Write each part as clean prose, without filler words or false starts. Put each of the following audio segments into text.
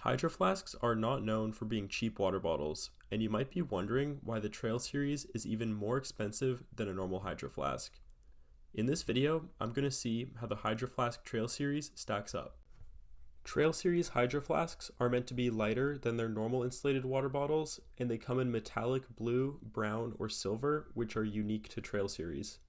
Hydro Flasks are not known for being cheap water bottles, and you might be wondering why the Trail Series is even more expensive than a normal Hydro Flask. In this video, I'm going to see how the Hydro Flask Trail Series stacks up. Trail Series Hydro Flasks are meant to be lighter than their normal insulated water bottles, and they come in metallic blue, brown, or silver, which are unique to Trail Series.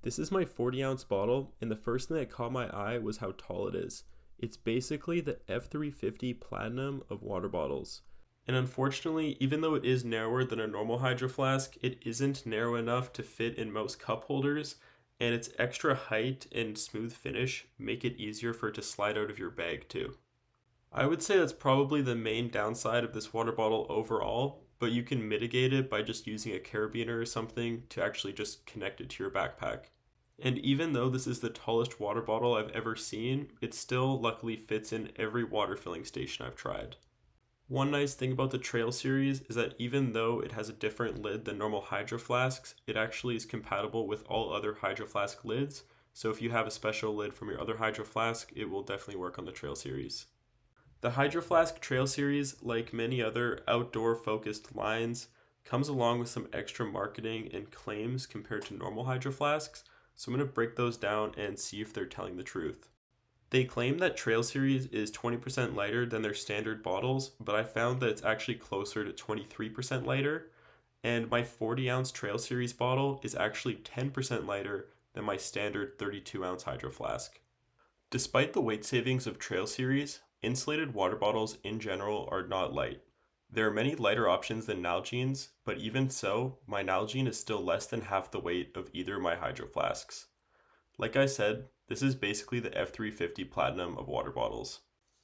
This is my 40-ounce bottle, and the first thing that caught my eye was how tall it is. It's basically the F350 Platinum of water bottles. And unfortunately, even though it is narrower than a normal Hydro Flask, it isn't narrow enough to fit in most cup holders, and its extra height and smooth finish make it easier for it to slide out of your bag too. I would say that's probably the main downside of this water bottle overall, but you can mitigate it by just using a carabiner or something to actually just connect it to your backpack. And even though this is the tallest water bottle I've ever seen, it still luckily fits in every water filling station I've tried. One nice thing about the Trail Series is that even though it has a different lid than normal Hydro Flasks, it actually is compatible with all other Hydro Flask lids, so if you have a special lid from your other Hydro Flask, it will definitely work on the Trail Series. The Hydro Flask Trail Series, like many other outdoor-focused lines, comes along with some extra marketing and claims compared to normal Hydro Flasks, so I'm going to break those down and see if they're telling the truth. They claim that Trail Series is 20% lighter than their standard bottles, but I found that it's actually closer to 23% lighter, and my 40-ounce Trail Series bottle is actually 10% lighter than my standard 32-ounce Hydro Flask. Despite the weight savings of Trail Series, insulated water bottles in general are not light. There are many lighter options than Nalgene's, but even so, my Nalgene is still less than half the weight of either of my Hydro Flasks. Like I said, this is basically the F350 Platinum of water bottles.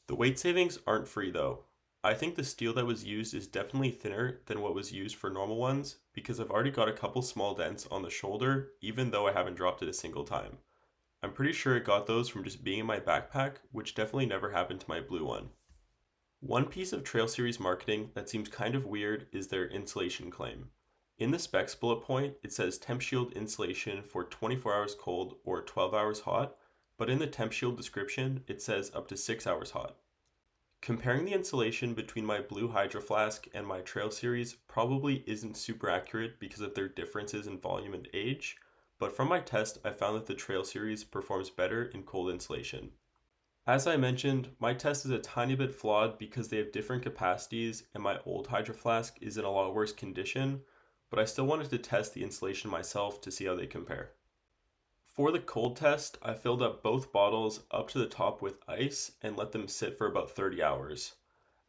The weight savings aren't free though. I think the steel that was used is definitely thinner than what was used for normal ones because I've already got a couple small dents on the shoulder even though I haven't dropped it a single time. I'm pretty sure it got those from just being in my backpack, which definitely never happened to my blue one. One piece of Trail Series marketing that seems kind of weird is their insulation claim. In the specs bullet point, it says temp shield insulation for 24 hours cold or 12 hours hot, but in the temp shield description, it says up to 6 hours hot. Comparing the insulation between my blue Hydro Flask and my Trail Series probably isn't super accurate because of their differences in volume and age, but from my test, I found that the Trail Series performs better in cold insulation. As I mentioned, my test is a tiny bit flawed because they have different capacities and my old Hydro Flask is in a lot worse condition, but I still wanted to test the insulation myself to see how they compare. For the cold test, I filled up both bottles up to the top with ice and let them sit for about 30 hours.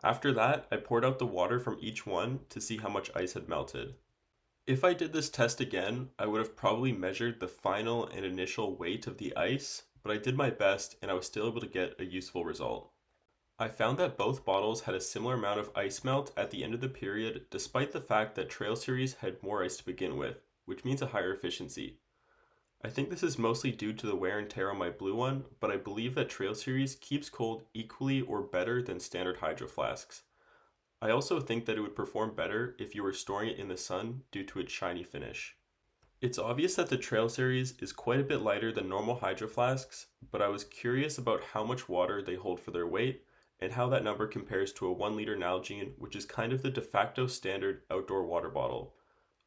After that, I poured out the water from each one to see how much ice had melted. If I did this test again, I would have probably measured the final and initial weight of the ice, but I did my best and I was still able to get a useful result. I found that both bottles had a similar amount of ice melt at the end of the period, despite the fact that Trail Series had more ice to begin with, which means a higher efficiency. I think this is mostly due to the wear and tear on my blue one, but I believe that Trail Series keeps cold equally or better than standard Hydro Flasks. I also think that it would perform better if you were storing it in the sun due to its shiny finish. It's obvious that the Trail Series is quite a bit lighter than normal Hydro Flasks, but I was curious about how much water they hold for their weight and how that number compares to a 1 liter Nalgene, which is kind of the de facto standard outdoor water bottle.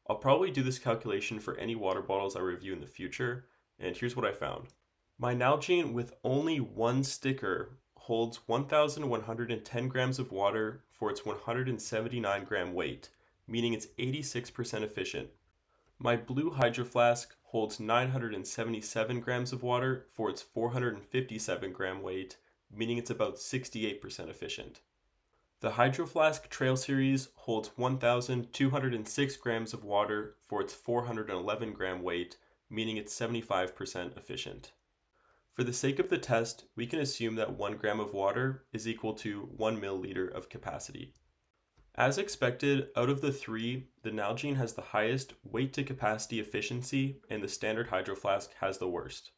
I'll probably do this calculation for any water bottles I review in the future, and here's what I found. My Nalgene with only one sticker holds 1,110 grams of water for its 179 gram weight, meaning it's 86% efficient. My blue Hydro Flask holds 977 grams of water for its 457 gram weight, meaning it's about 68% efficient. The Hydro Flask Trail Series holds 1,206 grams of water for its 411 gram weight, meaning it's 75% efficient. For the sake of the test, we can assume that 1 gram of water is equal to 1 milliliter of capacity. As expected, out of the three, the Nalgene has the highest weight to capacity efficiency and the standard Hydro Flask has the worst.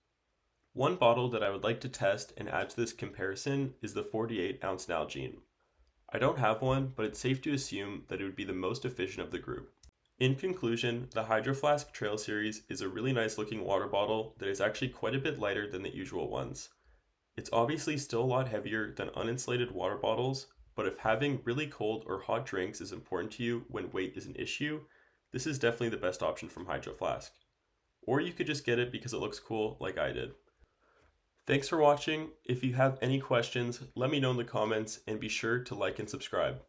One bottle that I would like to test and add to this comparison is the 48-ounce Nalgene. I don't have one, but it's safe to assume that it would be the most efficient of the group. In conclusion, the Hydro Flask Trail Series is a really nice looking water bottle that is actually quite a bit lighter than the usual ones. It's obviously still a lot heavier than uninsulated water bottles, but if having really cold or hot drinks is important to you when weight is an issue, this is definitely the best option from Hydro Flask. Or you could just get it because it looks cool like I did. Thanks for watching. If you have any questions, let me know in the comments and be sure to like and subscribe.